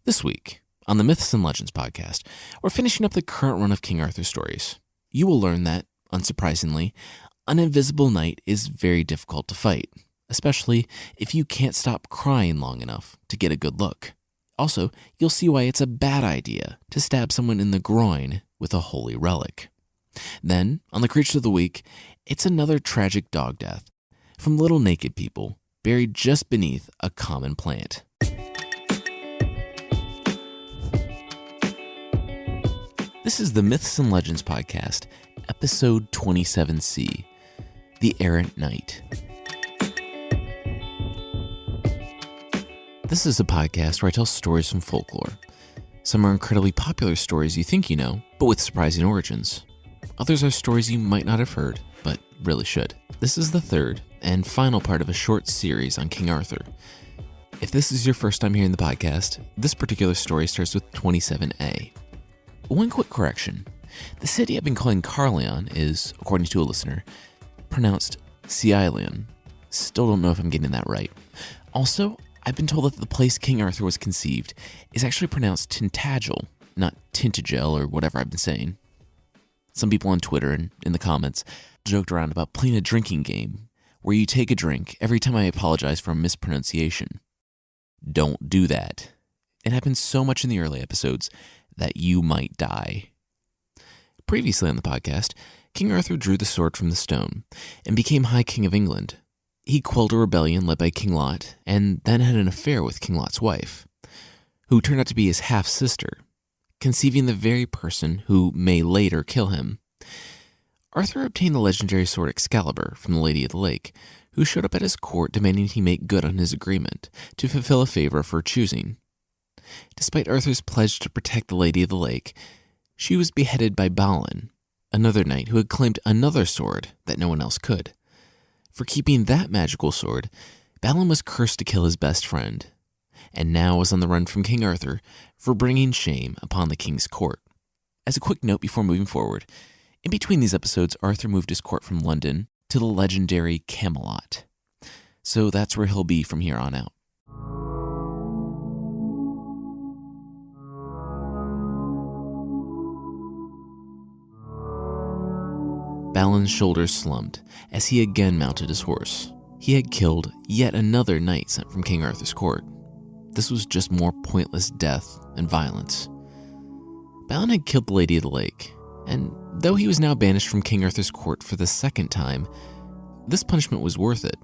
This week, on the Myths and Legends podcast, we're finishing up the current run of King Arthur stories. You will learn that, unsurprisingly, an invisible knight is very difficult to fight, especially if you can't stop crying long enough to get a good look. Also, you'll see why it's a bad idea to stab someone in the groin with a holy relic. Then, on the Creature of the Week, it's another tragic dog death from little naked people buried just beneath a common plant. This is the Myths and Legends podcast, episode 27C, The Errant Knight. This is a podcast where I tell stories from folklore. Some are incredibly popular stories you think you know, but with surprising origins. Others are stories you might not have heard, but really should. This is the third and final part of a short series on King Arthur. If this is your first time hearing the podcast, this particular story starts with 27A. One quick correction. The city I've been calling Carleon is, according to a listener, pronounced Celadon. Still don't know if I'm getting that right. Also, I've been told that the place King Arthur was conceived is actually pronounced Tintagel, not Tintagel or whatever I've been saying. Some people on Twitter and in the comments joked around about playing a drinking game where you take a drink every time I apologize for a mispronunciation. Don't do that. It happens so much in the early episodes that you might die. Previously on the podcast, King Arthur drew the sword from the stone and became High King of England. He quelled a rebellion led by King Lot and then had an affair with King Lot's wife, who turned out to be his half-sister, conceiving the very person who may later kill him. Arthur obtained the legendary sword Excalibur from the Lady of the Lake, who showed up at his court demanding he make good on his agreement to fulfill a favor of her choosing. Despite Arthur's pledge to protect the Lady of the Lake, she was beheaded by Balin, another knight who had claimed another sword that no one else could. For keeping that magical sword, Balin was cursed to kill his best friend, and now was on the run from King Arthur for bringing shame upon the king's court. As a quick note before moving forward, in between these episodes, Arthur moved his court from London to the legendary Camelot. So that's where he'll be from here on out. Balin's shoulders slumped as he again mounted his horse. He had killed yet another knight sent from King Arthur's court. This was just more pointless death and violence. Balin had killed the Lady of the Lake, and though he was now banished from King Arthur's court for the second time, this punishment was worth it.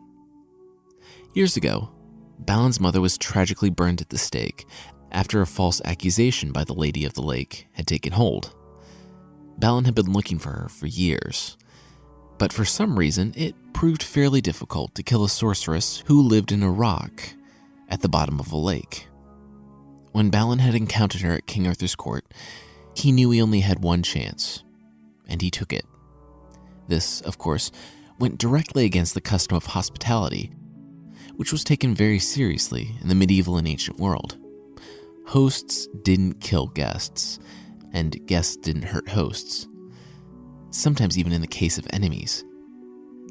Years ago, Balin's mother was tragically burned at the stake after a false accusation by the Lady of the Lake had taken hold. Balin had been looking for her for years, but for some reason it proved fairly difficult to kill a sorceress who lived in a rock at the bottom of a lake. When Balin had encountered her at King Arthur's court, he knew he only had one chance, and he took it. This, of course, went directly against the custom of hospitality, which was taken very seriously in the medieval and ancient world. Hosts didn't kill guests, and guests didn't hurt hosts, sometimes even in the case of enemies.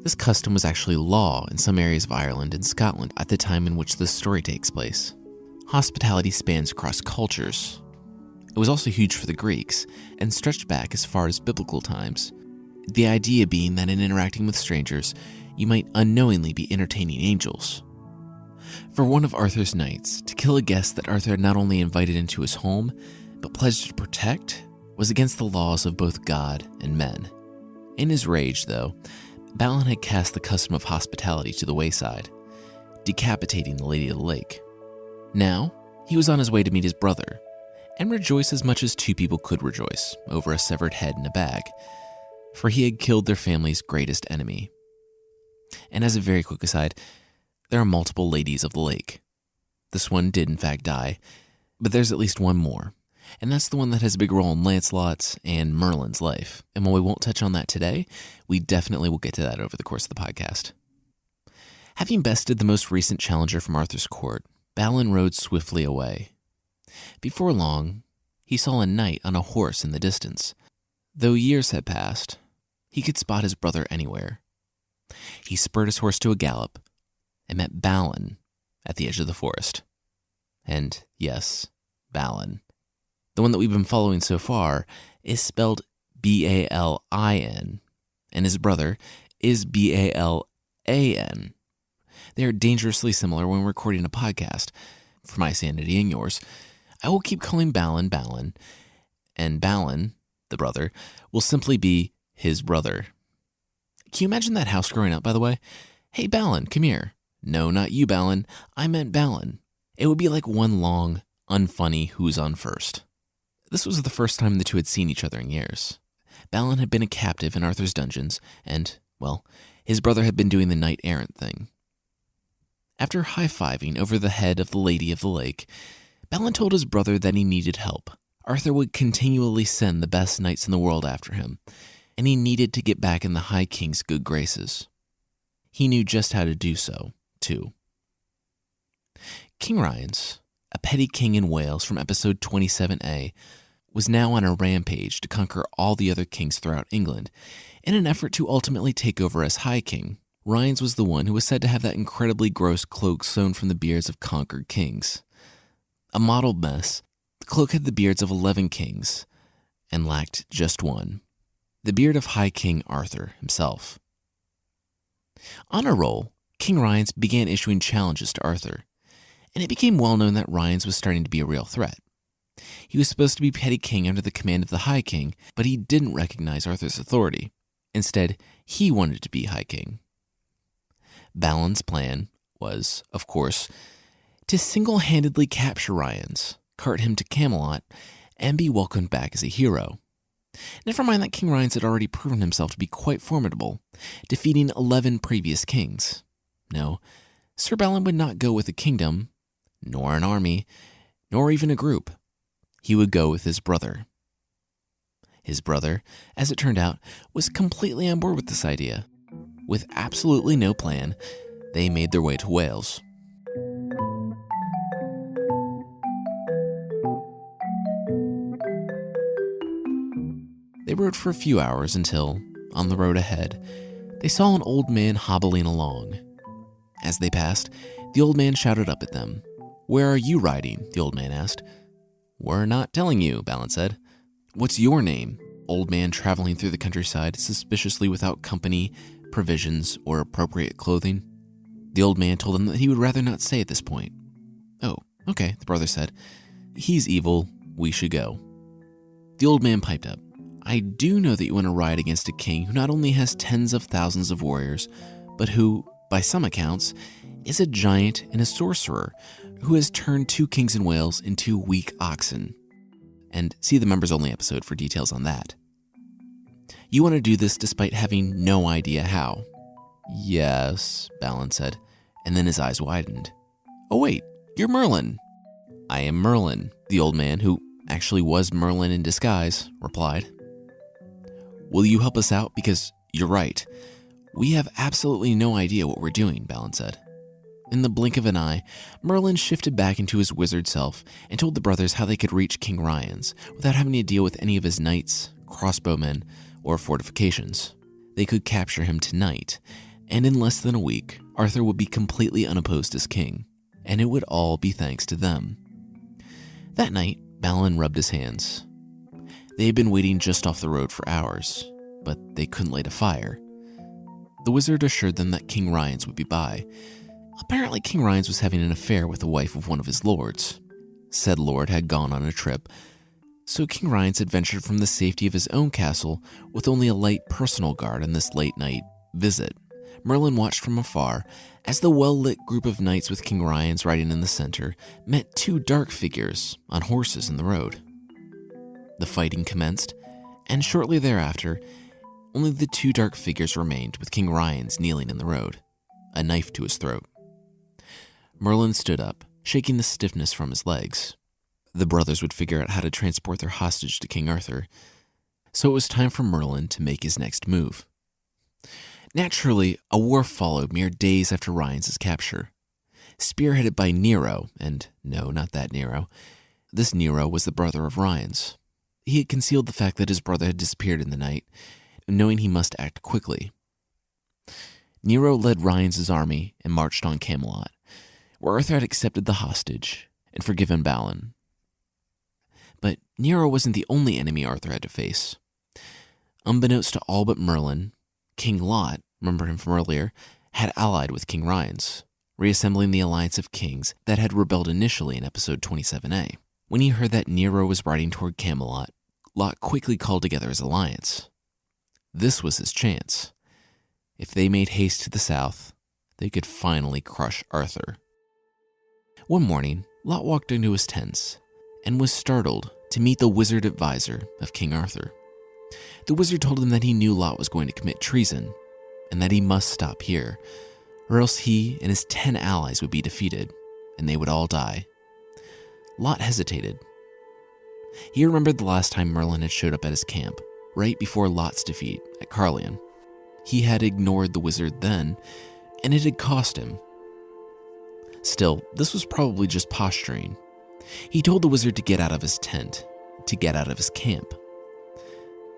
This custom was actually law in some areas of Ireland and Scotland at the time in which this story takes place. Hospitality spans across cultures. It was also huge for the Greeks and stretched back as far as biblical times, the idea being that in interacting with strangers, you might unknowingly be entertaining angels. For one of Arthur's knights to kill a guest that Arthur had not only invited into his home, but pledged to protect, was against the laws of both God and men. In his rage, though, Balin had cast the custom of hospitality to the wayside, decapitating the Lady of the Lake. Now, he was on his way to meet his brother, and rejoice as much as two people could rejoice over a severed head in a bag, for he had killed their family's greatest enemy. And as a very quick aside, there are multiple Ladies of the Lake. This one did in fact die, but there's at least one more. And that's the one that has a big role in Lancelot's and Merlin's life. And while we won't touch on that today, we definitely will get to that over the course of the podcast. Having bested the most recent challenger from Arthur's court, Balin rode swiftly away. Before long, he saw a knight on a horse in the distance. Though years had passed, he could spot his brother anywhere. He spurred his horse to a gallop and met Balin at the edge of the forest. And yes, Balin. The one that we've been following so far is spelled Balin, and his brother is Balan. They are dangerously similar when recording a podcast. For my sanity and yours, I will keep calling Balin Balin, and Balin, the brother, will simply be his brother. Can you imagine that house growing up, by the way? Hey, Balin, come here. No, not you, Balin. I meant Balin. It would be like one long, unfunny who's on first. This was the first time the two had seen each other in years. Balin had been a captive in Arthur's dungeons, and, well, his brother had been doing the knight-errant thing. After high-fiving over the head of the Lady of the Lake, Balin told his brother that he needed help. Arthur would continually send the best knights in the world after him, and he needed to get back in the High King's good graces. He knew just how to do so, too. King Rience, a petty king in Wales from episode 27A, was now on a rampage to conquer all the other kings throughout England in an effort to ultimately take over as High King. Rience was the one who was said to have that incredibly gross cloak sewn from the beards of conquered kings. A mottled mess, the cloak had the beards of 11 kings and lacked just one, the beard of High King Arthur himself. On a roll, King Rience began issuing challenges to Arthur, and it became well known that Rience was starting to be a real threat. He was supposed to be petty king under the command of the High King, but he didn't recognize Arthur's authority. Instead, he wanted to be High King. Balin's plan was, of course, to single-handedly capture Rience, cart him to Camelot, and be welcomed back as a hero. Never mind that King Rience had already proven himself to be quite formidable, defeating 11 previous kings. No, Sir Balin would not go with a kingdom, nor an army, nor even a group. He would go with his brother. His brother, as it turned out, was completely on board with this idea. With absolutely no plan, they made their way to Wales. They rode for a few hours until, on the road ahead, they saw an old man hobbling along. As they passed, the old man shouted up at them. "Where are you riding?" the old man asked. "We're not telling you," Balin said. "What's your name?" Old man traveling through the countryside, suspiciously without company, provisions, or appropriate clothing. The old man told them that he would rather not say at this point. "Oh, okay," the brother said. "He's evil. We should go." The old man piped up. "I do know that you want to ride against a king who not only has tens of thousands of warriors, but who, by some accounts, is a giant and a sorcerer who has turned 2 kings in Wales into weak oxen." And see the members-only episode for details on that. "You want to do this despite having no idea how." "Yes," Balin said, and then his eyes widened. "Oh wait, you're Merlin." "I am Merlin," the old man, who actually was Merlin in disguise, replied. "Will you help us out? Because you're right. We have absolutely no idea what we're doing," Balin said. In the blink of an eye, Merlin shifted back into his wizard self and told the brothers how they could reach King Rience without having to deal with any of his knights, crossbowmen, or fortifications. They could capture him tonight, and in less than a week, Arthur would be completely unopposed as king, and it would all be thanks to them. That night, Balin rubbed his hands. They had been waiting just off the road for hours, but they couldn't light a fire. The wizard assured them that King Rience would be by. Apparently, King Rience was having an affair with the wife of one of his lords. Said lord had gone on a trip, so King Rience had ventured from the safety of his own castle with only a light personal guard on this late-night visit. Merlin watched from afar as the well-lit group of knights with King Rience riding in the center met 2 dark figures on horses in the road. The fighting commenced, and shortly thereafter, only the 2 dark figures remained with King Rience kneeling in the road, a knife to his throat. Merlin stood up, shaking the stiffness from his legs. The brothers would figure out how to transport their hostage to King Arthur, so it was time for Merlin to make his next move. Naturally, a war followed mere days after Rience's capture. Spearheaded by Nero, and no, not that Nero. This Nero was the brother of Rience. He had concealed the fact that his brother had disappeared in the night, knowing he must act quickly. Nero led Rience's army and marched on Camelot, where Arthur had accepted the hostage and forgiven Balin. Nero wasn't the only enemy Arthur had to face. Unbeknownst to all but Merlin, King Lot, remember him from earlier, had allied with King Rience, reassembling the alliance of kings that had rebelled initially in episode 27A. When he heard that Nero was riding toward Camelot, Lot quickly called together his alliance. This was his chance. If they made haste to the south, they could finally crush Arthur. One morning, Lot walked into his tents and was startled to meet the wizard advisor of King Arthur. The wizard told him that he knew Lot was going to commit treason and that he must stop here, or else he and his 10 allies would be defeated and they would all die. Lot hesitated. He remembered the last time Merlin had showed up at his camp, right before Lot's defeat at Carlion. He had ignored the wizard then, and it had cost him. Still, this was probably just posturing. He told the wizard to get out of his tent, to get out of his camp.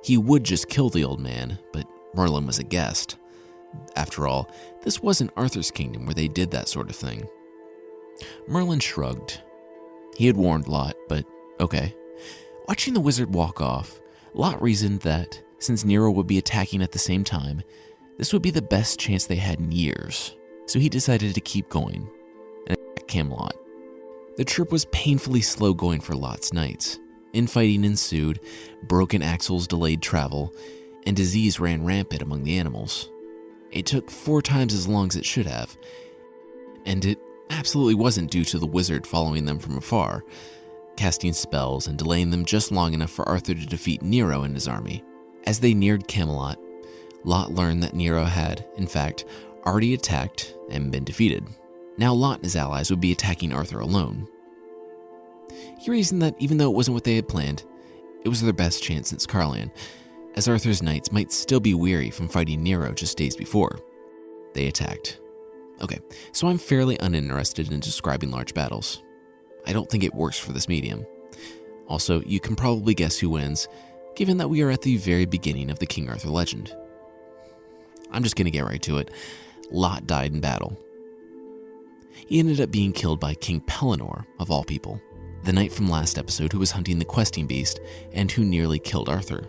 He would just kill the old man, but Merlin was a guest. After all, this wasn't Arthur's kingdom where they did that sort of thing. Merlin shrugged. He had warned Lot, but okay. Watching the wizard walk off, Lot reasoned that, since Nero would be attacking at the same time, this would be the best chance they had in years, so he decided to keep going and attack Camelot. The trip was painfully slow going for Lot's knights. Infighting ensued, broken axles delayed travel, and disease ran rampant among the animals. It took 4 times as long as it should have, and it absolutely wasn't due to the wizard following them from afar, casting spells and delaying them just long enough for Arthur to defeat Nero and his army. As they neared Camelot, Lot learned that Nero had, in fact, already attacked and been defeated. Now Lot and his allies would be attacking Arthur alone. He reasoned that even though it wasn't what they had planned, it was their best chance since Carlion, as Arthur's knights might still be weary from fighting Nero just days before. They attacked. Okay, so I'm fairly uninterested in describing large battles. I don't think it works for this medium. Also, you can probably guess who wins, given that we are at the very beginning of the King Arthur legend. I'm just gonna get right to it. Lot died in battle. He ended up being killed by King Pellinore, of all people, the knight from last episode who was hunting the questing beast and who nearly killed Arthur.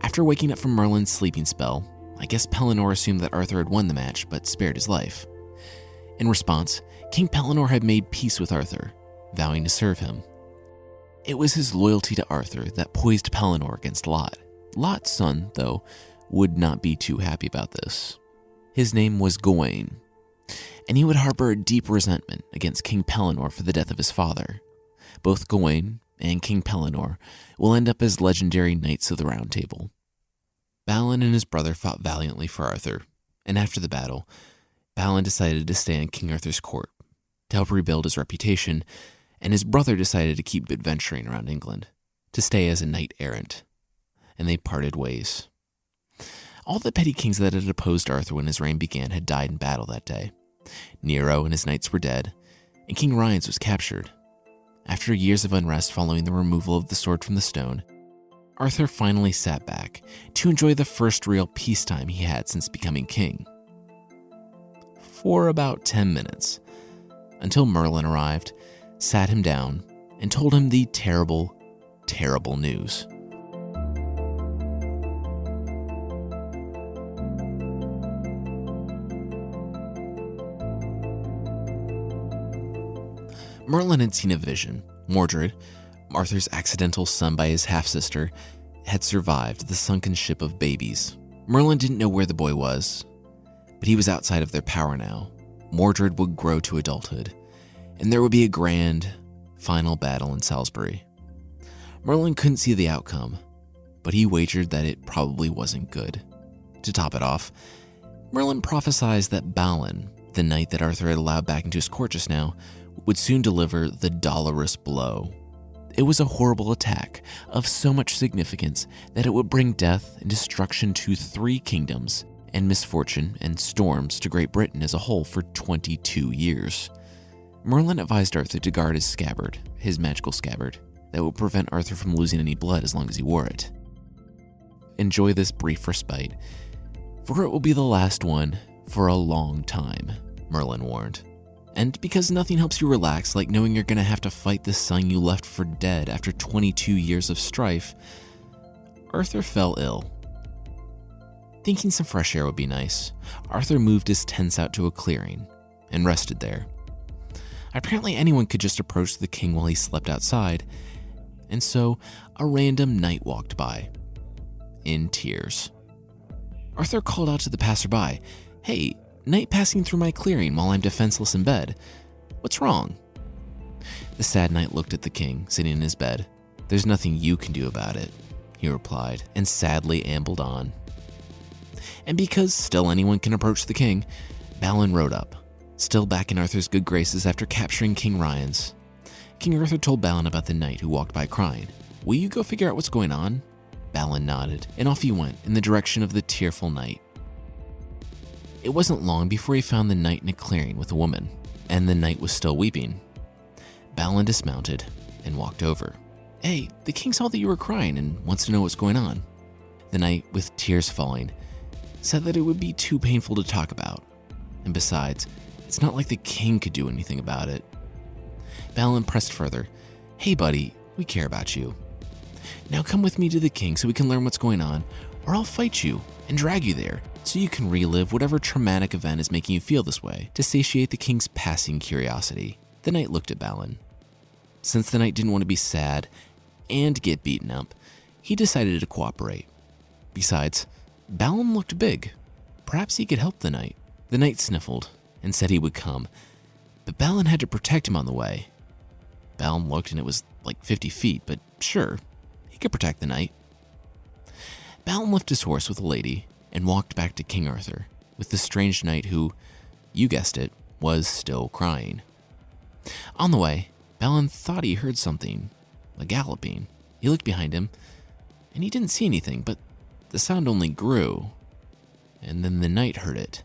After waking up from Merlin's sleeping spell, I guess Pellinore assumed that Arthur had won the match but spared his life. In response, King Pellinore had made peace with Arthur, vowing to serve him. It was his loyalty to Arthur that poised Pellinore against Lot. Lot's son, though, would not be too happy about this. His name was Gawain, and he would harbor a deep resentment against King Pellinore for the death of his father. Both Gawain and King Pellinore will end up as legendary Knights of the Round Table. Balin and his brother fought valiantly for Arthur, and after the battle, Balin decided to stay in King Arthur's court to help rebuild his reputation, and his brother decided to keep adventuring around England, to stay as a knight errant, and they parted ways. All the petty kings that had opposed Arthur when his reign began had died in battle that day. Nero and his knights were dead, and King Rience was captured. After years of unrest following the removal of the sword from the stone, Arthur finally sat back to enjoy the first real peacetime he had since becoming king. For about 10 minutes, until Merlin arrived, sat him down, and told him the terrible, terrible news. Merlin had seen a vision. Mordred, Arthur's accidental son by his half-sister, had survived the sunken ship of babies. Merlin didn't know where the boy was, but he was outside of their power now. Mordred would grow to adulthood, and there would be a grand, final battle in Salisbury. Merlin couldn't see the outcome, but he wagered that it probably wasn't good. To top it off, Merlin prophesied that Balin, the knight that Arthur had allowed back into his court just now, would soon deliver the dolorous blow. It was a horrible attack of so much significance that it would bring death and destruction to 3 kingdoms and misfortune and storms to Great Britain as a whole for 22 years. Merlin advised Arthur to guard his scabbard, his magical scabbard, that would prevent Arthur from losing any blood as long as he wore it. Enjoy this brief respite, for it will be the last one for a long time, Merlin warned. And because nothing helps you relax like knowing you're gonna have to fight the son you left for dead after 22 years of strife, Arthur fell ill. Thinking some fresh air would be nice, Arthur moved his tents out to a clearing and rested there. Apparently anyone could just approach the king while he slept outside, and so a random knight walked by, in tears. Arthur called out to the passerby, "Hey, knight passing through my clearing while I'm defenseless in bed. What's wrong?" The sad knight looked at the king, sitting in his bed. "There's nothing you can do about it," he replied, and sadly ambled on. And because still anyone can approach the king, Balin rode up, still back in Arthur's good graces after capturing King Ryan's. King Arthur told Balin about the knight who walked by crying. "Will you go figure out what's going on?" Balin nodded, and off he went in the direction of the tearful knight. It wasn't long before he found the knight in a clearing with a woman, and the knight was still weeping. Balin dismounted and walked over. "Hey, the king saw that you were crying and wants to know what's going on." The knight, with tears falling, said that it would be too painful to talk about, and besides, it's not like the king could do anything about it. Balin pressed further. "Hey buddy, we care about you. Now come with me to the king so we can learn what's going on, or I'll fight you and drag you there so you can relive whatever traumatic event is making you feel this way," to satiate the king's passing curiosity. The knight looked at Balin. Since the knight didn't want to be sad and get beaten up, he decided to cooperate. Besides, Balin looked big. Perhaps he could help the knight. The knight sniffled and said he would come, but Balin had to protect him on the way. Balin looked and it was like 50 feet, but sure, he could protect the knight. Balin left his horse with a lady and walked back to King Arthur with the strange knight who, you guessed it, was still crying. On the way, Balin thought he heard something, a galloping. He looked behind him, and he didn't see anything, but the sound only grew, and then the knight heard it.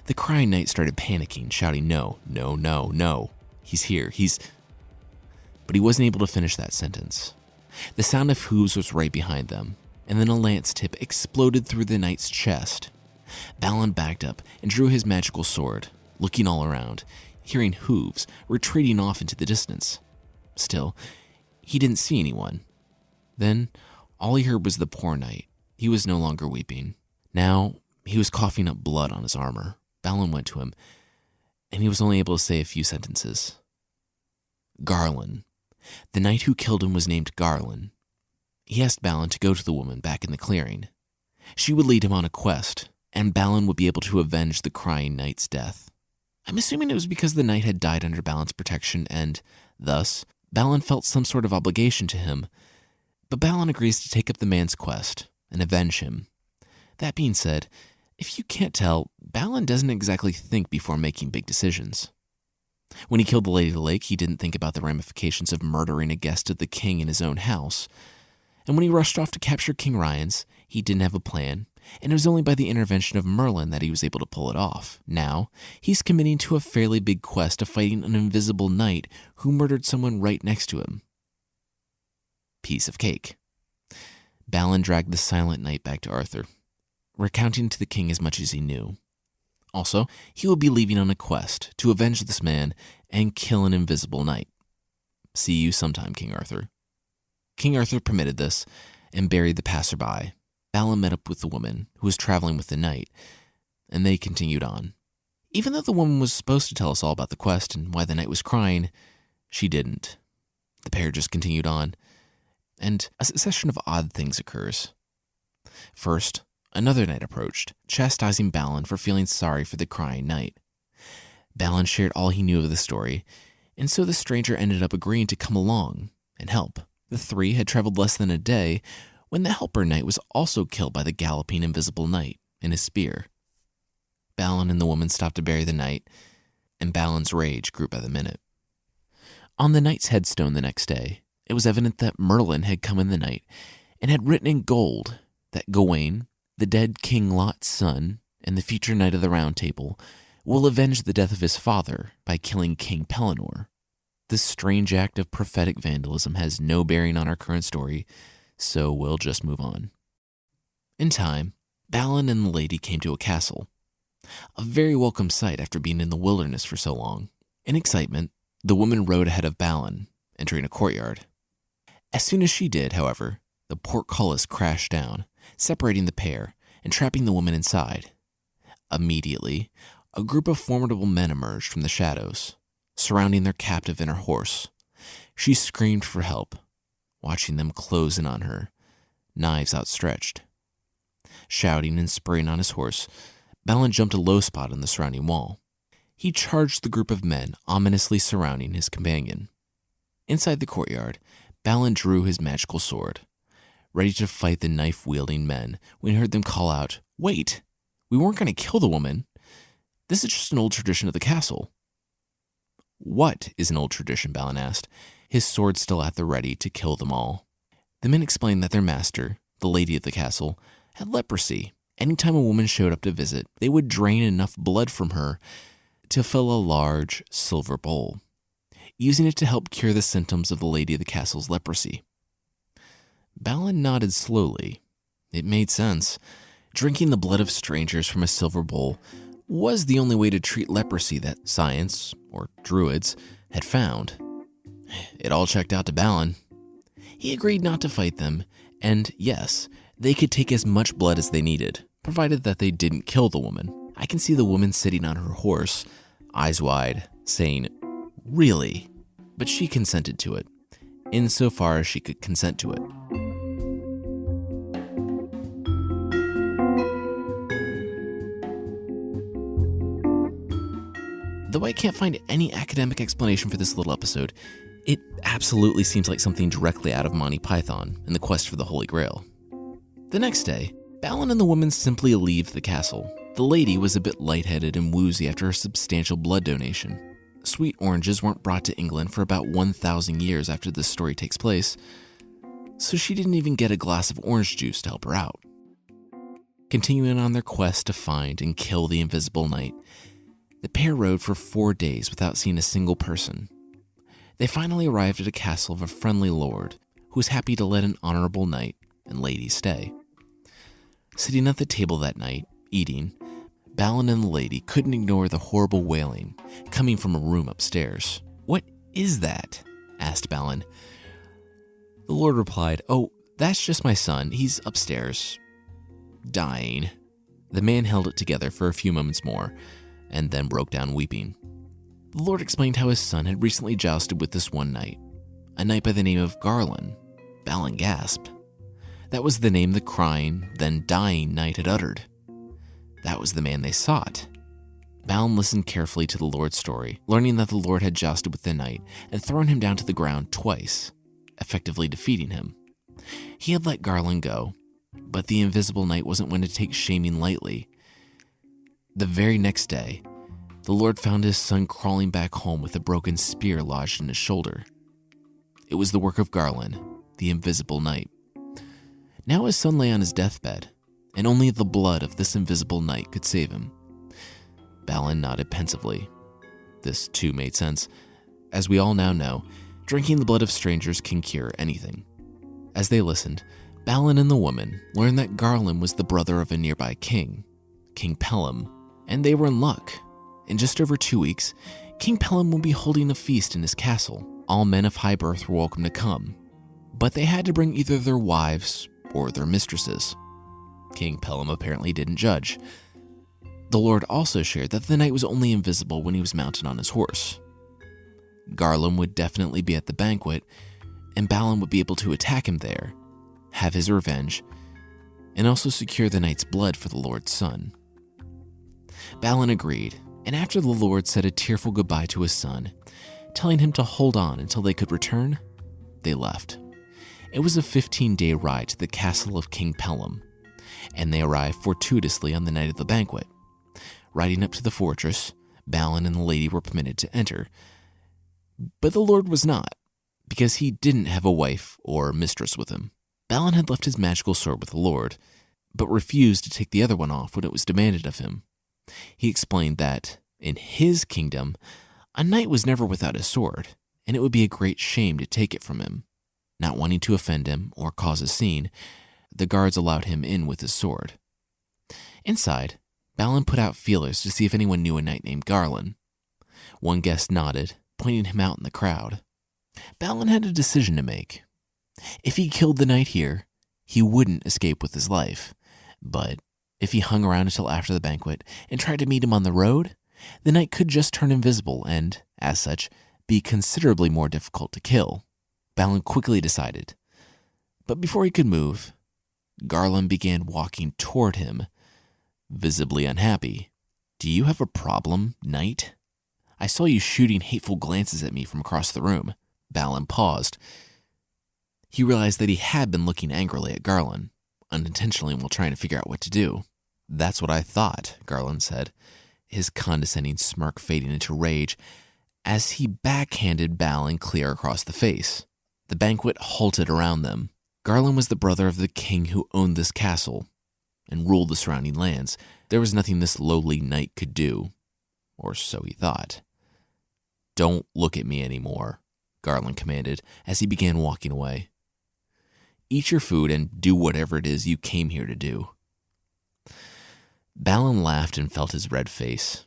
The crying knight started panicking, shouting, "No, no, no, no. He's here, But he wasn't able to finish that sentence. The sound of hooves was right behind them, and then a lance tip exploded through the knight's chest. Balin backed up and drew his magical sword, looking all around, hearing hooves retreating off into the distance. Still, he didn't see anyone. Then, all he heard was the poor knight. He was no longer weeping. Now, he was coughing up blood on his armor. Balin went to him, and he was only able to say a few sentences. Garland. The knight who killed him was named Garland. He asked Balin to go to the woman back in the clearing. She would lead him on a quest, and Balin would be able to avenge the crying knight's death. I'm assuming it was because the knight had died under Balin's protection, and, thus, Balin felt some sort of obligation to him. But Balin agrees to take up the man's quest and avenge him. That being said, if you can't tell, Balin doesn't exactly think before making big decisions. When he killed the Lady of the Lake, he didn't think about the ramifications of murdering a guest of the king in his own house. And when he rushed off to capture King Ryan's, he didn't have a plan, and it was only by the intervention of Merlin that he was able to pull it off. Now, he's committing to a fairly big quest of fighting an invisible knight who murdered someone right next to him. Piece of cake. Balin dragged the silent knight back to Arthur, recounting to the king as much as he knew. Also, he will be leaving on a quest to avenge this man and kill an invisible knight. See you sometime, King Arthur. King Arthur permitted this and buried the passerby. Balin met up with the woman who was traveling with the knight, and they continued on. Even though the woman was supposed to tell us all about the quest and why the knight was crying, she didn't. The pair just continued on, and a succession of odd things occurs. First, another knight approached, chastising Balin for feeling sorry for the crying knight. Balin shared all he knew of the story, and so the stranger ended up agreeing to come along and help. The three had traveled less than a day when the helper knight was also killed by the galloping invisible knight in his spear. Balin and the woman stopped to bury the knight, and Balin's rage grew by the minute. On the knight's headstone the next day, it was evident that Merlin had come in the night and had written in gold that Gawain, the dead King Lot's son and the future knight of the Round Table, will avenge the death of his father by killing King Pellinore. This strange act of prophetic vandalism has no bearing on our current story, so we'll just move on. In time, Balin and the lady came to a castle. A very welcome sight after being in the wilderness for so long. In excitement, the woman rode ahead of Balin, entering a courtyard. As soon as she did, however, the portcullis crashed down, separating the pair and trapping the woman inside. Immediately, a group of formidable men emerged from the shadows, surrounding their captive and her horse. She screamed for help, watching them close in on her, knives outstretched. Shouting and spurring on his horse, Balin jumped a low spot in the surrounding wall. He charged the group of men ominously surrounding his companion. Inside the courtyard, Balin drew his magical sword, ready to fight the knife-wielding men when he heard them call out, "Wait! We weren't going to kill the woman. This is just an old tradition of the castle." "What is an old tradition?" Balin asked, his sword still at the ready to kill them all. The men explained that their master, the lady of the castle, had leprosy. Anytime a woman showed up to visit, they would drain enough blood from her to fill a large silver bowl, using it to help cure the symptoms of the lady of the castle's leprosy. Balin nodded slowly. It made sense. Drinking the blood of strangers from a silver bowl was the only way to treat leprosy that science, or druids, had found. It all checked out to Balin. He agreed not to fight them, and yes, they could take as much blood as they needed, provided that they didn't kill the woman. I can see the woman sitting on her horse, eyes wide, saying, "Really?" But she consented to it, insofar as she could consent to it. Though I can't find any academic explanation for this little episode, it absolutely seems like something directly out of Monty Python and the quest for the Holy Grail. The next day, Balin and the woman simply leave the castle. The lady was a bit lightheaded and woozy after her substantial blood donation. Sweet oranges weren't brought to England for about 1,000 years after this story takes place, so she didn't even get a glass of orange juice to help her out. Continuing on their quest to find and kill the invisible knight, the pair rode for 4 days without seeing a single person. They finally arrived at a castle of a friendly lord who was happy to let an honorable knight and lady stay. Sitting at the table that night, eating, Balin and the lady couldn't ignore the horrible wailing coming from a room upstairs. "What is that?" asked Balin. The lord replied, "Oh, that's just my son. He's upstairs, dying." The man held it together for a few moments more, and then broke down weeping. The lord explained how his son had recently jousted with this one knight, a knight by the name of Garland. Balin gasped. That was the name the crying, then dying knight had uttered. That was the man they sought. Balin listened carefully to the lord's story, learning that the lord had jousted with the knight and thrown him down to the ground twice, effectively defeating him. He had let Garland go, but the invisible knight wasn't one to take shaming lightly. The very next day, the lord found his son crawling back home with a broken spear lodged in his shoulder. It was the work of Garland, the invisible knight. Now his son lay on his deathbed, and only the blood of this invisible knight could save him. Balin nodded pensively. This too made sense. As we all now know, drinking the blood of strangers can cure anything. As they listened, Balin and the woman learned that Garland was the brother of a nearby king, King Pelham, and they were in luck. In just over 2 weeks, King Pelham will be holding a feast in his castle. All men of high birth were welcome to come, but they had to bring either their wives or their mistresses. King Pelham apparently didn't judge. The lord also shared that the knight was only invisible when he was mounted on his horse. Garland would definitely be at the banquet, and Balin would be able to attack him there, have his revenge, and also secure the knight's blood for the lord's son. Balin agreed, and after the lord said a tearful goodbye to his son, telling him to hold on until they could return, they left. It was a 15-day ride to the castle of King Pelham, and they arrived fortuitously on the night of the banquet. Riding up to the fortress, Balin and the lady were permitted to enter, but the lord was not, because he didn't have a wife or mistress with him. Balin had left his magical sword with the lord, but refused to take the other one off when it was demanded of him. He explained that, in his kingdom, a knight was never without his sword, and it would be a great shame to take it from him. Not wanting to offend him or cause a scene, the guards allowed him in with his sword. Inside, Balin put out feelers to see if anyone knew a knight named Garland. One guest nodded, pointing him out in the crowd. Balin had a decision to make. If he killed the knight here, he wouldn't escape with his life. But if he hung around until after the banquet and tried to meet him on the road, the knight could just turn invisible and, as such, be considerably more difficult to kill. Balin quickly decided. But before he could move, Garland began walking toward him, visibly unhappy. "Do you have a problem, knight? I saw you shooting hateful glances at me from across the room." Balin paused. He realized that he had been looking angrily at Garland, unintentionally while trying to figure out what to do. "That's what I thought," Garland said, his condescending smirk fading into rage as he backhanded Balin clear across the face. The banquet halted around them. Garland was the brother of the king who owned this castle and ruled the surrounding lands. There was nothing this lowly knight could do, or so he thought. "Don't look at me anymore," Garland commanded as he began walking away. "Eat your food and do whatever it is you came here to do." Balin laughed and felt his red face.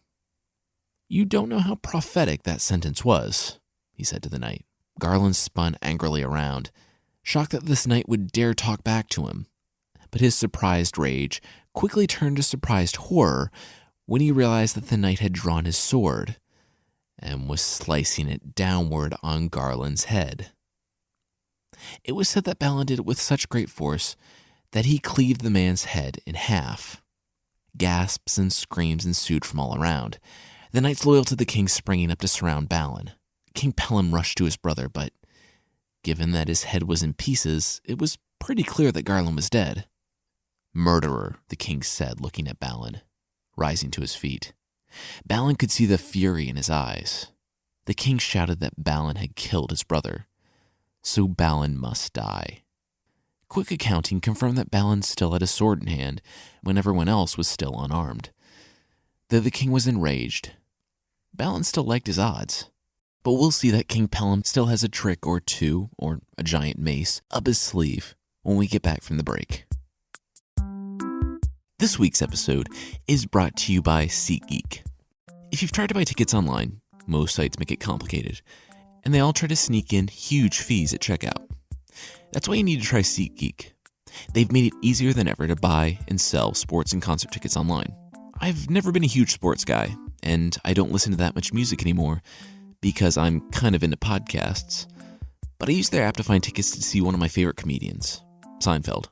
"You don't know how prophetic that sentence was," he said to the knight. Garland spun angrily around, shocked that this knight would dare talk back to him. But his surprised rage quickly turned to surprised horror when he realized that the knight had drawn his sword and was slicing it downward on Garland's head. It was said that Balin did it with such great force that he cleaved the man's head in half. Gasps and screams ensued from all around, the knights loyal to the king springing up to surround Balin. King Pelham rushed to his brother, but given that his head was in pieces, it was pretty clear that Garland was dead. "Murderer," the king said, looking at Balin, rising to his feet. Balin could see the fury in his eyes. The king shouted that Balin had killed his brother, so Balin must die. Quick accounting confirmed that Balin still had a sword in hand when everyone else was still unarmed. Though the king was enraged, Balin still liked his odds. But we'll see that King Pelham still has a trick or two, or a giant mace, up his sleeve when we get back from the break. This week's episode is brought to you by SeatGeek. If you've tried to buy tickets online, most sites make it complicated, and they all try to sneak in huge fees at checkout. That's why you need to try SeatGeek. They've made it easier than ever to buy and sell sports and concert tickets online. I've never been a huge sports guy, and I don't listen to that much music anymore because I'm kind of into podcasts. But I used their app to find tickets to see one of my favorite comedians, Seinfeld.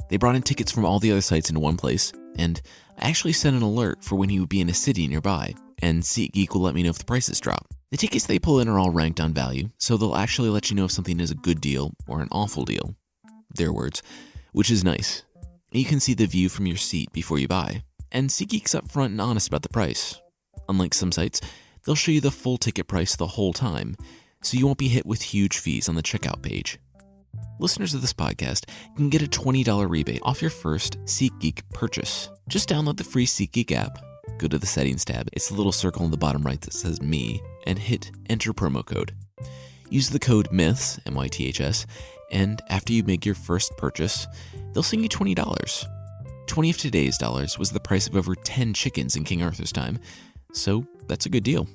They brought in tickets from all the other sites into one place, and I actually sent an alert for when he would be in a city nearby, and SeatGeek will let me know if the prices drop. The tickets they pull in are all ranked on value, so they'll actually let you know if something is a good deal or an awful deal. Their words, which is nice. You can see the view from your seat before you buy, and SeatGeek's upfront and honest about the price. Unlike some sites, they'll show you the full ticket price the whole time, so you won't be hit with huge fees on the checkout page. Listeners of this podcast can get a $20 rebate off your first SeatGeek purchase. Just download the free SeatGeek app, go to the settings tab, it's the little circle in the bottom right that says me, and hit enter promo code. Use the code MYTHS, MYTHS, and after you make your first purchase, they'll send you $20. 20 of today's dollars was the price of over 10 chickens in King Arthur's time, so that's a good deal.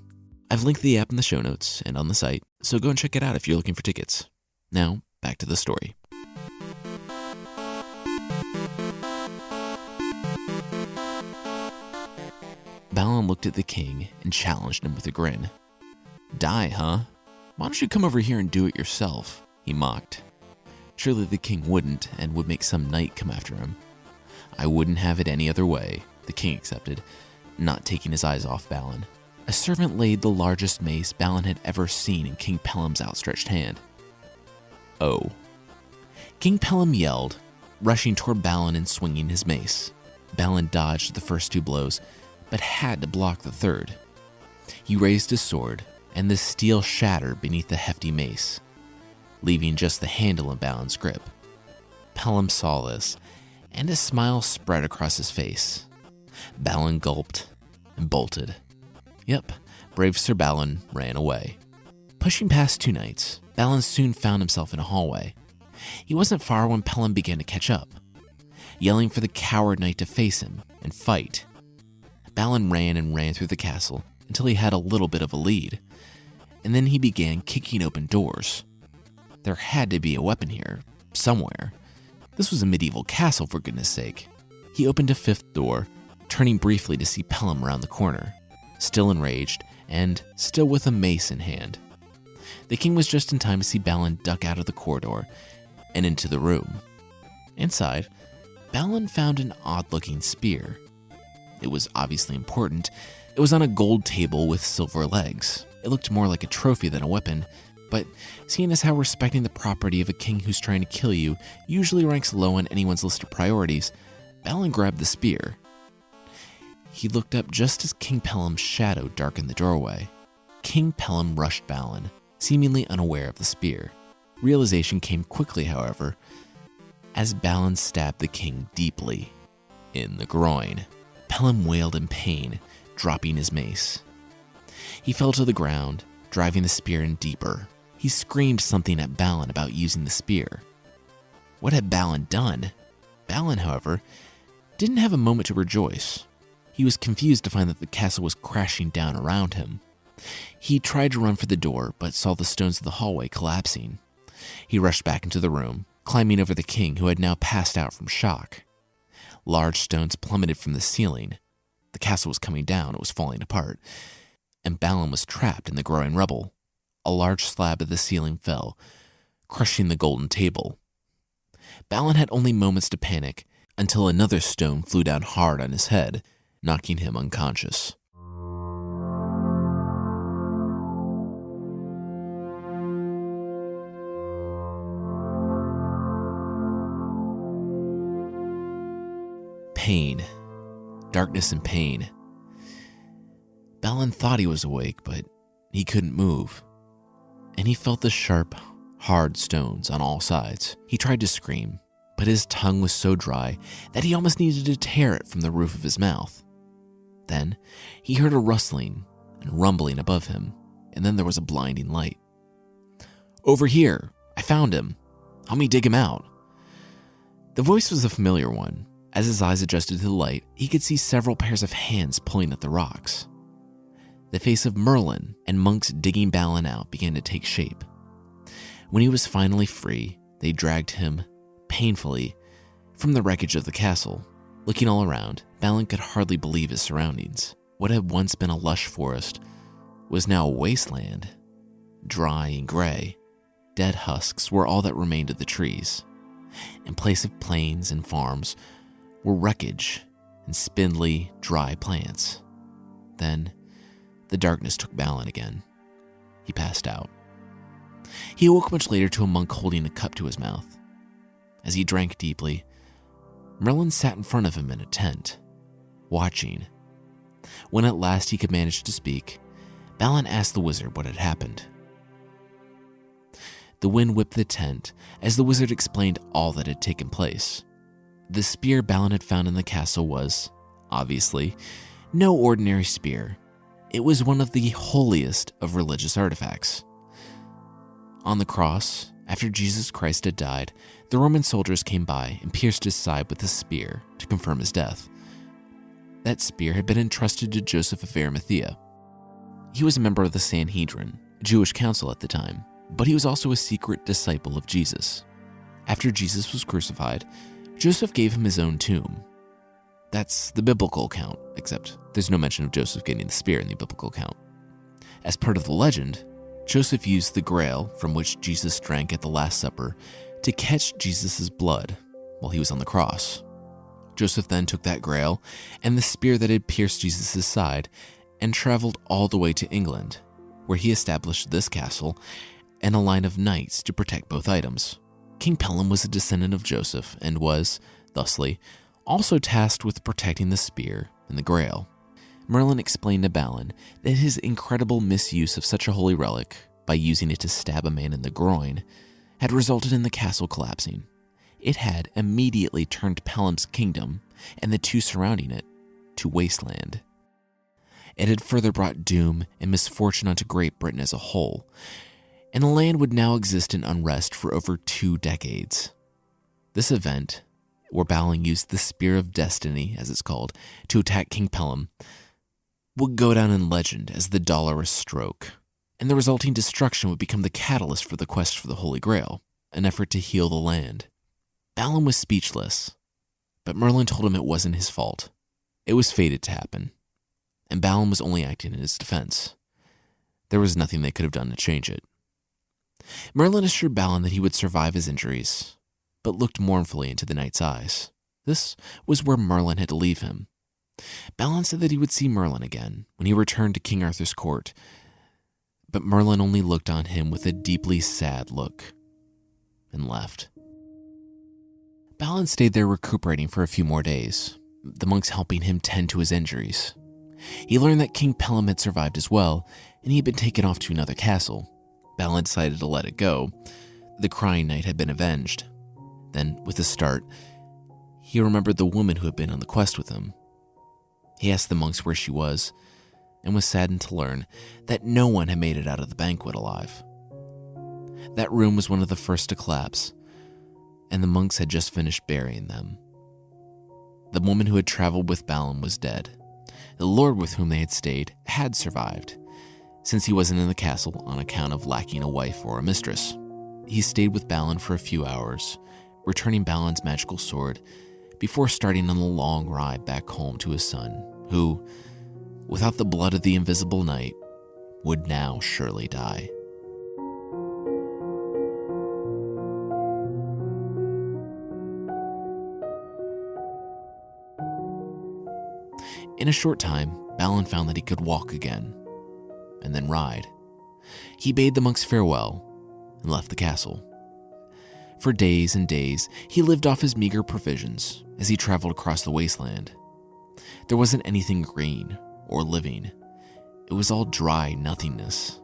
I've linked the app in the show notes and on the site, so go and check it out if you're looking for tickets. Now, back to the story. Balin looked at the king and challenged him with a grin. "Die, huh? Why don't you come over here and do it yourself?" he mocked. Surely the king wouldn't and would make some knight come after him. "I wouldn't have it any other way," the king accepted, not taking his eyes off Balin. A servant laid the largest mace Balin had ever seen in King Pelham's outstretched hand. "Oh." King Pelham yelled, rushing toward Balin and swinging his mace. Balin dodged the first two blows, but had to block the third. He raised his sword, and the steel shattered beneath the hefty mace, leaving just the handle in Balin's grip. Pelham saw this, and a smile spread across his face. Balin gulped and bolted. Yep, brave Sir Balin ran away. Pushing past two knights, Balin soon found himself in a hallway. He wasn't far when Pelham began to catch up, yelling for the coward knight to face him and fight. Balin ran and ran through the castle until he had a little bit of a lead, and then he began kicking open doors. There had to be a weapon here, somewhere. This was a medieval castle, for goodness sake. He opened a fifth door, turning briefly to see Pelham around the corner, still enraged and still with a mace in hand. The king was just in time to see Balin duck out of the corridor and into the room. Inside, Balin found an odd-looking spear. It was obviously important. It was on a gold table with silver legs. It looked more like a trophy than a weapon, but seeing as how respecting the property of a king who's trying to kill you usually ranks low on anyone's list of priorities, Balin grabbed the spear. He looked up just as King Pelham's shadow darkened the doorway. King Pelham rushed Balin, seemingly unaware of the spear. Realization came quickly, however, as Balin stabbed the king deeply in the groin. Pelham wailed in pain, dropping his mace. He fell to the ground, driving the spear in deeper. He screamed something at Balin about using the spear. What had Balin done? Balin, however, didn't have a moment to rejoice. He was confused to find that the castle was crashing down around him. He tried to run for the door, but saw the stones of the hallway collapsing. He rushed back into the room, climbing over the king, who had now passed out from shock. Large stones plummeted from the ceiling. The castle was coming down, it was falling apart, and Balin was trapped in the growing rubble. A large slab of the ceiling fell, crushing the golden table. Balin had only moments to panic until another stone flew down hard on his head, knocking him unconscious. Pain. Darkness and pain. Balin thought he was awake, but he couldn't move. And he felt the sharp, hard stones on all sides. He tried to scream, but his tongue was so dry that he almost needed to tear it from the roof of his mouth. Then he heard a rustling and rumbling above him, and then there was a blinding light. "Over here! I found him! Help me dig him out!" The voice was a familiar one. As his eyes adjusted to the light, he could see several pairs of hands pulling at the rocks. The face of Merlin and monks digging Balin out began to take shape. When he was finally free, they dragged him, painfully, from the wreckage of the castle. Looking all around, Balin could hardly believe his surroundings. What had once been a lush forest was now a wasteland, dry and gray. Dead husks were all that remained of the trees. In place of plains and farms were wreckage and spindly, dry plants. Then the darkness took Balin again. He passed out. He awoke much later to a monk holding a cup to his mouth. As he drank deeply, Merlin sat in front of him in a tent, watching. When at last he could manage to speak, Balin asked the wizard what had happened. The wind whipped the tent as the wizard explained all that had taken place. The spear Balin had found in the castle was, obviously, no ordinary spear. It was one of the holiest of religious artifacts. On the cross, after Jesus Christ had died, the Roman soldiers came by and pierced his side with a spear to confirm his death. That spear had been entrusted to Joseph of Arimathea. He was a member of the Sanhedrin, a Jewish council at the time, but he was also a secret disciple of Jesus. After Jesus was crucified, Joseph gave him his own tomb. That's the biblical account, except there's no mention of Joseph getting the spear in the biblical account. As part of the legend, Joseph used the Grail, from which Jesus drank at the Last Supper, to catch Jesus' blood while he was on the cross. Joseph then took that Grail and the spear that had pierced Jesus' side and traveled all the way to England, where he established this castle and a line of knights to protect both items. King Pelham was a descendant of Joseph and was, thusly, also tasked with protecting the spear and the Grail. Merlin explained to Balin that his incredible misuse of such a holy relic, by using it to stab a man in the groin, had resulted in the castle collapsing. It had immediately turned Pelham's kingdom, and the two surrounding it, to wasteland. It had further brought doom and misfortune onto Great Britain as a whole, and the land would now exist in unrest for over 2 decades. This event, where Balin used the Spear of Destiny, as it's called, to attack King Pelham, would go down in legend as the Dolorous Stroke, and the resulting destruction would become the catalyst for the quest for the Holy Grail, an effort to heal the land. Balin was speechless, but Merlin told him it wasn't his fault. It was fated to happen, and Balin was only acting in his defense. There was nothing they could have done to change it. Merlin assured Balin that he would survive his injuries, but looked mournfully into the knight's eyes. This was where Merlin had to leave him. Balin said that he would see Merlin again when he returned to King Arthur's court, but Merlin only looked on him with a deeply sad look and left. Balin stayed there recuperating for a few more days, the monks helping him tend to his injuries. He learned that King Pelham had survived as well, and he had been taken off to another castle. Balin decided to let it go. The crying knight had been avenged. Then, with a start, he remembered the woman who had been on the quest with him. He asked the monks where she was, and was saddened to learn that no one had made it out of the banquet alive. That room was one of the first to collapse, and the monks had just finished burying them. The woman who had traveled with Balin was dead. The lord with whom they had stayed had survived, since he wasn't in the castle on account of lacking a wife or a mistress. He stayed with Balin for a few hours, returning Balin's magical sword before starting on the long ride back home to his son, who, without the blood of the invisible knight, would now surely die. In a short time, Balin found that he could walk again, and then ride. He bade the monks farewell and left the castle. For days and days, he lived off his meager provisions as he traveled across the wasteland. There wasn't anything green or living. It was all dry nothingness.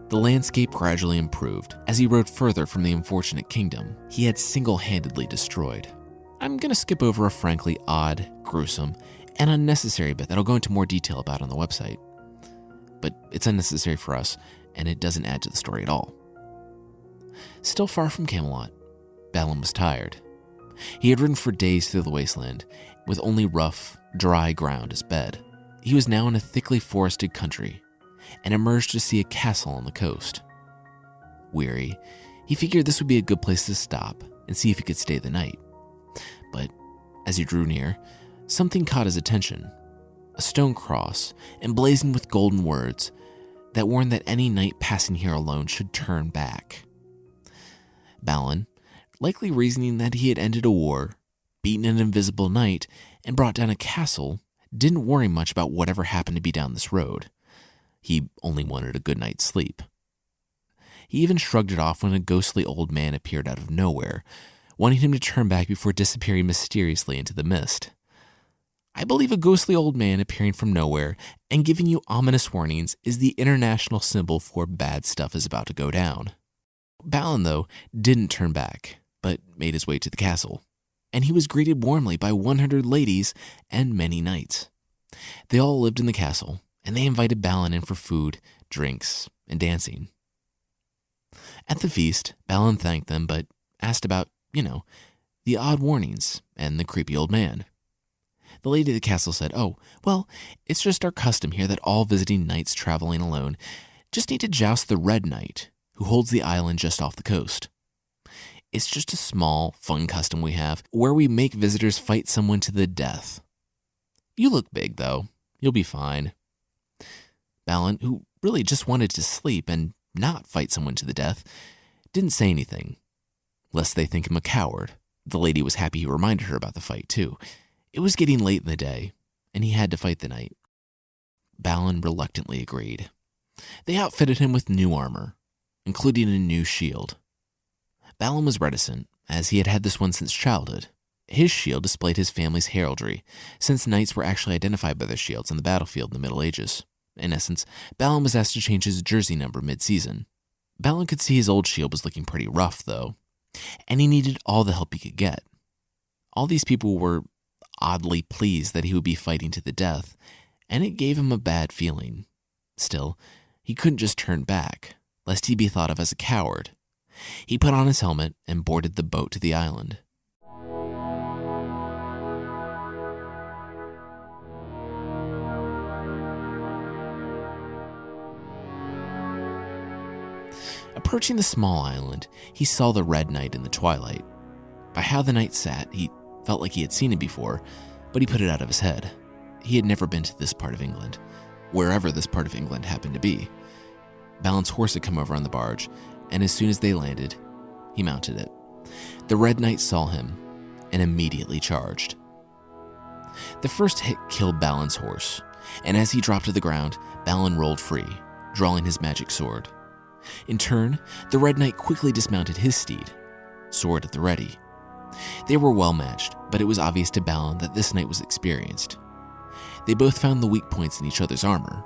The landscape gradually improved as he rode further from the unfortunate kingdom he had single-handedly destroyed. I'm going to skip over a frankly odd, gruesome, and unnecessary bit that I'll go into more detail about on the website. But it's unnecessary for us, and it doesn't add to the story at all. Still far from Camelot, Balin was tired. He had ridden for days through the wasteland, with only rough, dry ground as bed. He was now in a thickly forested country, and emerged to see a castle on the coast. Weary, he figured this would be a good place to stop and see if he could stay the night. But as he drew near, something caught his attention. A stone cross, emblazoned with golden words that warned that any knight passing here alone should turn back. Balin, likely reasoning that he had ended a war, beaten an invisible knight, and brought down a castle, didn't worry much about whatever happened to be down this road. He only wanted a good night's sleep. He even shrugged it off when a ghostly old man appeared out of nowhere, wanting him to turn back before disappearing mysteriously into the mist. I believe a ghostly old man appearing from nowhere and giving you ominous warnings is the international symbol for bad stuff is about to go down. Balin, though, didn't turn back, but made his way to the castle, and he was greeted warmly by 100 ladies and many knights. They all lived in the castle, and they invited Balin in for food, drinks, and dancing. At the feast, Balin thanked them, but asked about, the odd warnings and the creepy old man. The lady of the castle said, "Oh, well, it's just our custom here that all visiting knights traveling alone just need to joust the Red Knight, who holds the island just off the coast. It's just a small, fun custom we have where we make visitors fight someone to the death. You look big, though. You'll be fine." Balin, who really just wanted to sleep and not fight someone to the death, didn't say anything, lest they think him a coward. The lady was happy he reminded her about the fight, too. It was getting late in the day, and he had to fight the knight. Balin reluctantly agreed. They outfitted him with new armor, including a new shield. Balin was reticent, as he had had this one since childhood. His shield displayed his family's heraldry, since knights were actually identified by their shields on the battlefield in the Middle Ages. In essence, Balin was asked to change his jersey number mid-season. Balin could see his old shield was looking pretty rough, though, and he needed all the help he could get. All these people were oddly pleased that he would be fighting to the death, and it gave him a bad feeling. Still, he couldn't just turn back, lest he be thought of as a coward. He put on his helmet and boarded the boat to the island. Approaching the small island, he saw the Red Knight in the twilight. By how the knight sat, he felt like he had seen him before, but he put it out of his head. He had never been to this part of England, wherever this part of England happened to be. Balin's horse had come over on the barge, and as soon as they landed, he mounted it. The Red Knight saw him and immediately charged. The first hit killed Balin's horse, and as he dropped to the ground, Balin rolled free, drawing his magic sword. In turn, the Red Knight quickly dismounted his steed, sword at the ready. They were well matched, but it was obvious to Balin that this knight was experienced. They both found the weak points in each other's armor,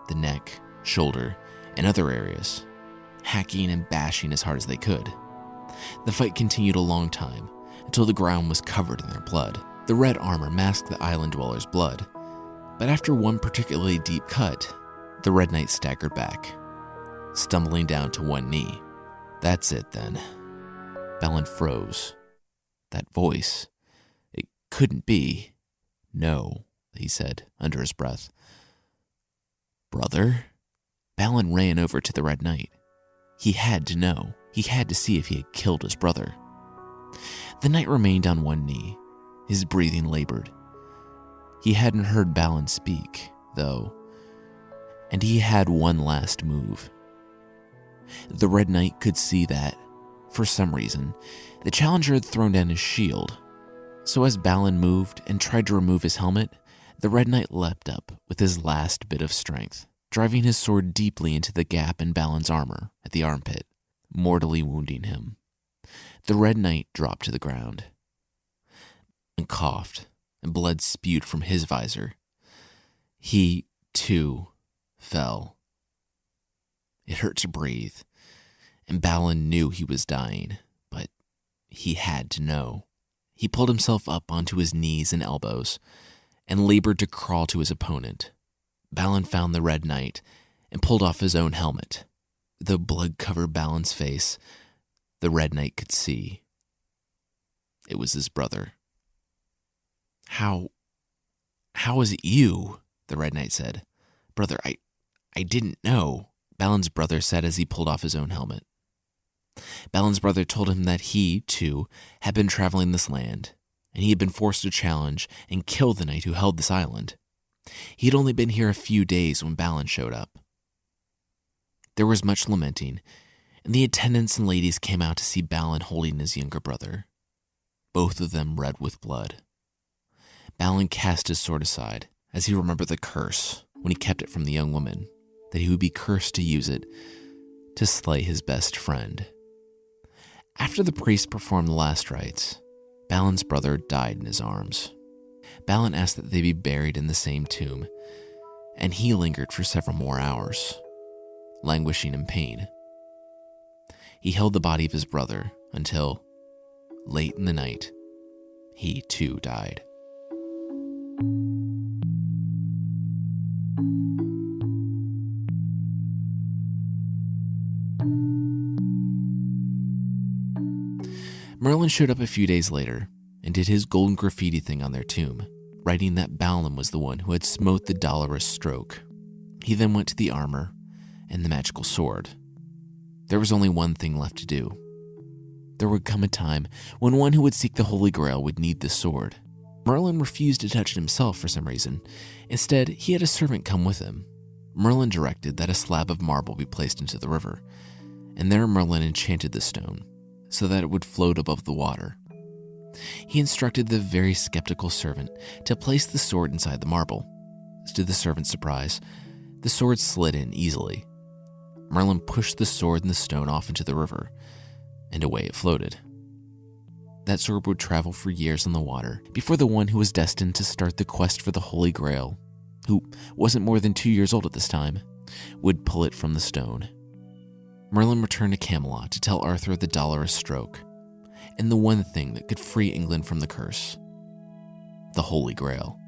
the neck, shoulder, and other areas, hacking and bashing as hard as they could. The fight continued a long time, until the ground was covered in their blood. The red armor masked the island dwellers' blood, but after one particularly deep cut, the Red Knight staggered back, stumbling down to one knee. That's it then. Balin froze. That voice. It couldn't be. No, he said under his breath. Brother? Balin ran over to the Red Knight. He had to know. He had to see if he had killed his brother. The knight remained on one knee. His breathing labored. He hadn't heard Balin speak, though, and he had one last move. The Red Knight could see that, for some reason, the challenger had thrown down his shield. So as Balin moved and tried to remove his helmet, the Red Knight leapt up with his last bit of strength, driving his sword deeply into the gap in Balin's armor at the armpit, mortally wounding him. The Red Knight dropped to the ground and coughed, and blood spewed from his visor. He, too, fell. It hurt to breathe, and Balin knew he was dying, but he had to know. He pulled himself up onto his knees and elbows and labored to crawl to his opponent. Balin found the Red Knight and pulled off his own helmet. Though blood covered Balin's face, the Red Knight could see. It was his brother. How is it you? The Red Knight said. Brother, I didn't know, Balin's brother said as he pulled off his own helmet. Balin's brother told him that he, too, had been traveling this land, and he had been forced to challenge and kill the knight who held this island. He had only been here a few days when Balin showed up. There was much lamenting, and the attendants and ladies came out to see Balin holding his younger brother, both of them red with blood. Balin cast his sword aside as he remembered the curse when he kept it from the young woman, that he would be cursed to use it to slay his best friend. After the priest performed the last rites, Balin's brother died in his arms. Balin asked that they be buried in the same tomb, and he lingered for several more hours, languishing in pain. He held the body of his brother until, late in the night, he too died. Merlin showed up a few days later and did his golden graffiti thing on their tomb, writing that Balin was the one who had smote the dolorous stroke. He then went to the armor and the magical sword. There was only one thing left to do. There would come a time when one who would seek the Holy Grail would need the sword. Merlin refused to touch it himself for some reason. Instead, he had a servant come with him. Merlin directed that a slab of marble be placed into the river, and there Merlin enchanted the stone so that it would float above the water. He instructed the very skeptical servant to place the sword inside the marble. To the servant's surprise, the sword slid in easily. Merlin pushed the sword and the stone off into the river, and away it floated. That sword would travel for years on the water before the one who was destined to start the quest for the Holy Grail, who wasn't more than 2 years old at this time, would pull it from the stone. Merlin returned to Camelot to tell Arthur of the dolorous stroke, and the one thing that could free England from the curse: the Holy Grail.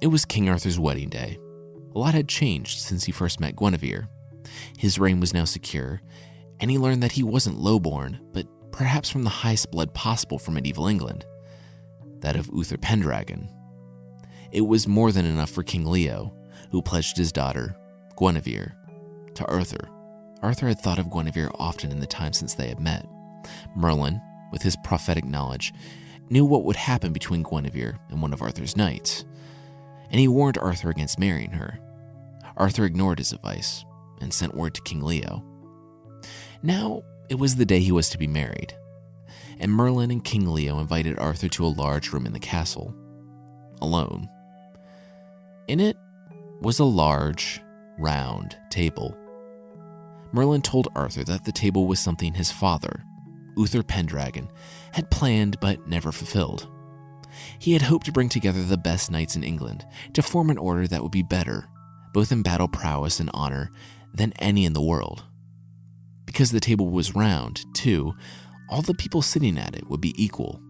It was King Arthur's wedding day. A lot had changed since he first met Guinevere. His reign was now secure, and he learned that he wasn't lowborn, but perhaps from the highest blood possible for medieval England, that of Uther Pendragon. It was more than enough for King Leo, who pledged his daughter, Guinevere, to Arthur, Arthur had thought of Guinevere often in the time since they had met. Merlin, with his prophetic knowledge, knew what would happen between Guinevere and one of Arthur's knights, and he warned Arthur against marrying her. Arthur ignored his advice and sent word to King Leo. Now it was the day he was to be married, and Merlin and King Leo invited Arthur to a large room in the castle, alone. In it was a large, round table. Merlin told Arthur that the table was something his father, Uther Pendragon, had planned but never fulfilled. He had hoped to bring together the best knights in England to form an order that would be better, both in battle prowess and honor, than any in the world. Because the table was round, too, all the people sitting at it would be equal.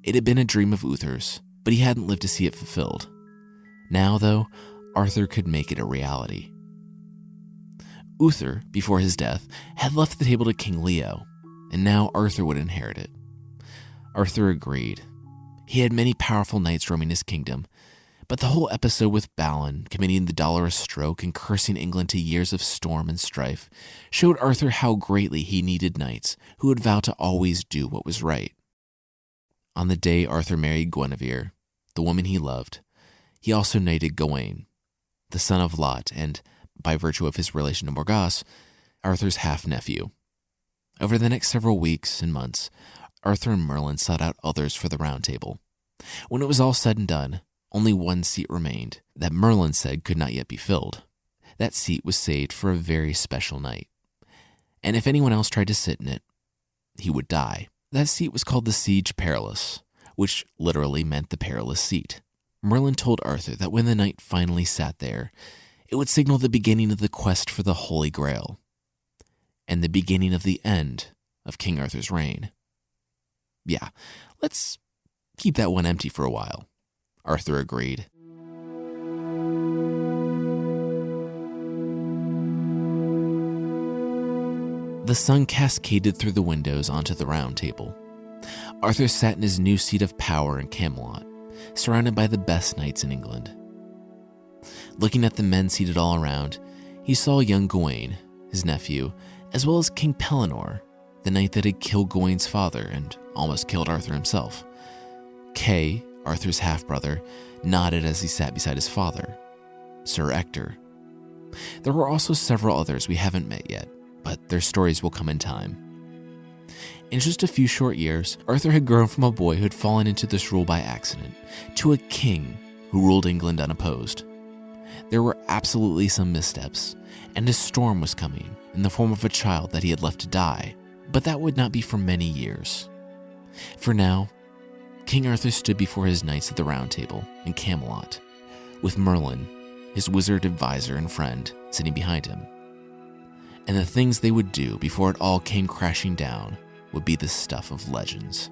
It had been a dream of Uther's, but he hadn't lived to see it fulfilled. Now, though, Arthur could make it a reality. Uther, before his death, had left the table to King Leo, and now Arthur would inherit it. Arthur agreed. He had many powerful knights roaming his kingdom, but the whole episode with Balin committing the dolorous stroke and cursing England to years of storm and strife showed Arthur how greatly he needed knights who would vow to always do what was right. On the day Arthur married Guinevere, the woman he loved, he also knighted Gawain, the son of Lot and, by virtue of his relation to Morgause, Arthur's half-nephew. Over the next several weeks and months, Arthur and Merlin sought out others for the Round Table. When it was all said and done, only one seat remained that Merlin said could not yet be filled. That seat was saved for a very special night, and if anyone else tried to sit in it, he would die. That seat was called the Siege Perilous, which literally meant the perilous seat. Merlin told Arthur that when the knight finally sat there, it would signal the beginning of the quest for the Holy Grail, and the beginning of the end of King Arthur's reign. Yeah, let's keep that one empty for a while, Arthur agreed. The sun cascaded through the windows onto the Round Table. Arthur sat in his new seat of power in Camelot, surrounded by the best knights in England. Looking at the men seated all around, he saw young Gawain, his nephew, as well as King Pellinore, the knight that had killed Gawain's father and almost killed Arthur himself. Kay, Arthur's half-brother, nodded as he sat beside his father, Sir Ector. There were also several others we haven't met yet, but their stories will come in time. In just a few short years, Arthur had grown from a boy who had fallen into this rule by accident to a king who ruled England unopposed. There were absolutely some missteps, and a storm was coming in the form of a child that he had left to die, but that would not be for many years. For now, King Arthur stood before his knights at the Round Table in Camelot, with Merlin, his wizard advisor and friend, sitting behind him. And the things they would do before it all came crashing down would be the stuff of legends.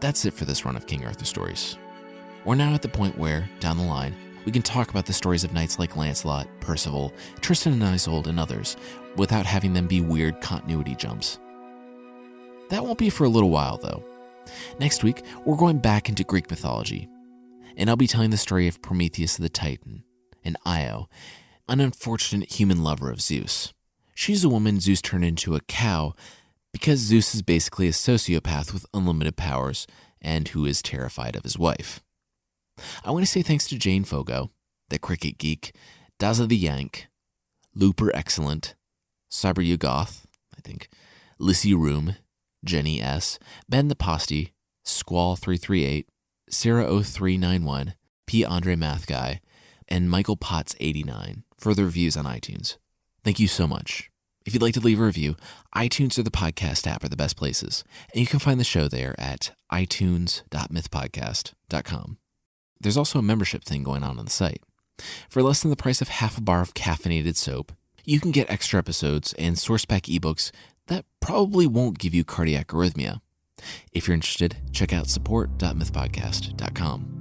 That's it for this run of King Arthur stories. We're now at the point where, down the line, we can talk about the stories of knights like Lancelot, Percival, Tristan and Isolde, and others, without having them be weird continuity jumps. That won't be for a little while, though. Next week, we're going back into Greek mythology, and I'll be telling the story of Prometheus the Titan, and Io, an unfortunate human lover of Zeus. She's a woman Zeus turned into a cow because Zeus is basically a sociopath with unlimited powers and who is terrified of his wife. I want to say thanks to Jane Fogo, the Cricket Geek, Daza the Yank, Looper Excellent, Cyber Yugoth, I think, Lissy Room, Jenny S., Ben the Posty, Squall338, Sarah0391, P. Andre Math Guy, and Michael Potts89 for the reviews on iTunes. Thank you so much. If you'd like to leave a review, iTunes or the podcast app are the best places, and you can find the show there at itunes.mythpodcast.com. There's also a membership thing going on the site. For less than the price of half a bar of caffeinated soap, you can get extra episodes and source pack ebooks that probably won't give you cardiac arrhythmia. If you're interested, check out support.mythpodcast.com.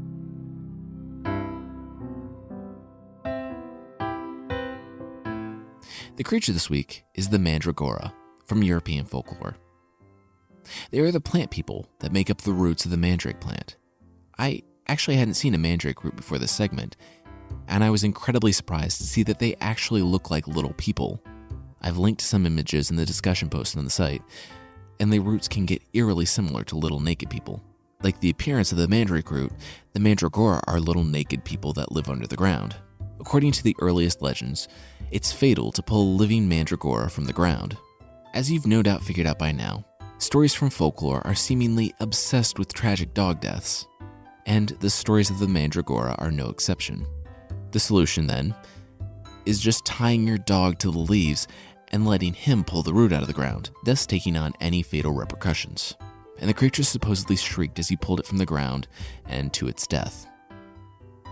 The creature this week is the Mandragora from European folklore. They are the plant people that make up the roots of the mandrake plant. I actually hadn't seen a mandrake root before this segment, and I was incredibly surprised to see that they actually look like little people. I've linked some images in the discussion post on the site, and the roots can get eerily similar to little naked people. Like the appearance of the mandrake root, the mandragora are little naked people that live under the ground. According to the earliest legends, it's fatal to pull a living mandragora from the ground. As you've no doubt figured out by now, stories from folklore are seemingly obsessed with tragic dog deaths, and the stories of the mandragora are no exception. The solution, then, is just tying your dog to the leaves and letting him pull the root out of the ground, thus taking on any fatal repercussions. And the creature supposedly shrieked as he pulled it from the ground and to its death.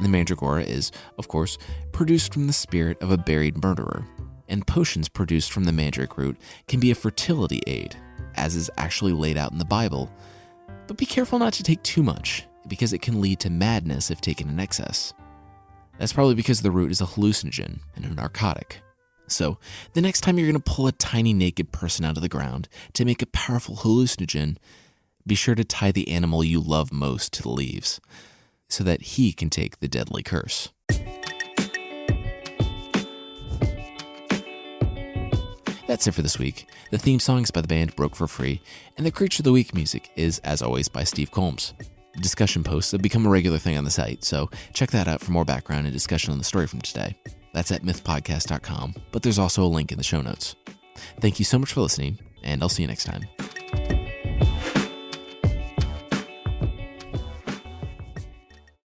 The mandragora is, of course, produced from the spirit of a buried murderer, and potions produced from the mandrake root can be a fertility aid, as is actually laid out in the Bible. But be careful not to take too much, because it can lead to madness if taken in excess. That's probably because the root is a hallucinogen and a narcotic. So, the next time you're going to pull a tiny naked person out of the ground to make a powerful hallucinogen, be sure to tie the animal you love most to the leaves, so that he can take the deadly curse. That's it for this week. The theme song is by the band Broke for Free, and the Creature of the Week music is, as always, by Steve Combs. Discussion posts have become a regular thing on the site, so check that out for more background and discussion on the story from today. That's at mythpodcast.com, but there's also a link in the show notes. Thank you so much for listening, and I'll see you next time.